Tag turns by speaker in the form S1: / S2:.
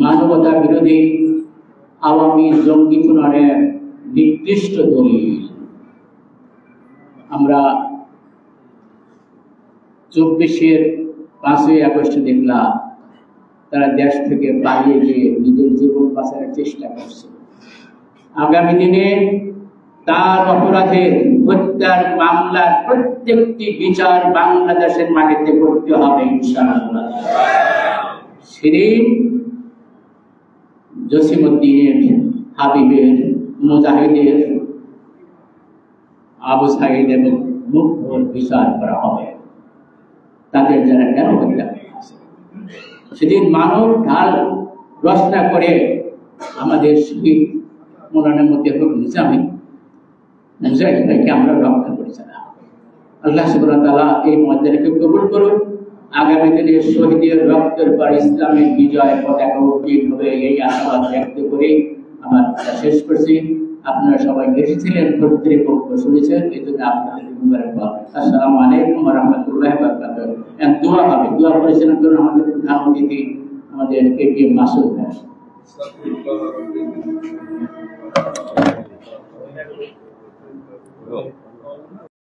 S1: মানবতা বিরোধী আওয়ামী জঙ্গি খুনের নির্দিষ্ট দলিল। আমরা 24-এর 5ই আগস্ট দেখলাম তারা দেশ থেকে পালিয়ে গিয়ে নিজের জীবন বাঁচানোর চেষ্টা করছে। আগামী দিনে তার অপরাধের হত্যার মামলার প্রত্যেকটি বিচার বাংলাদেশের মাটিতে করতে হবে ইনশাআল্লাহ। সেদিন জসিমউদ্দিনের, হাবিবের, মুজাহিদের, আবু সাইদ এবং মুগ্ধর বিচার করা হবে, তাদের যারা কেন হত্যা করেছে। সেদিন মানব ঢাল রচনা করে আমাদের শহীদ মৌলানা মতিয়ার নিজামী মুজাহিদ ভাইকে আমরা রক্ষা করেছিলাম। আল্লাহ সুবহানাহু ওয়া তাআলা এই মুজাহিদকে কবুল করুন। আগামী দিনে শহীদের রক্তের পর ইসলামের বিজয় পতাকা উত্তীর্ণ হবে এই আশাবাদ ব্যক্ত করে আমার কথা শেষ করছি। আপনারা সবাই এসেছিলেন, কর্তৃপক্ষ শুনেছেন, এই জন্য আপনাদের মুবারকবাদ। আসসালামু আলাইকুম ওয়া রাহমাতুল্লাহি ওয়া বারাকাতুহু। দোয়া হবে, দোয়া পরিচালনা করুন আমাদের প্রধান অতিথি আমাদের এটিএম মাসুদ ভাই।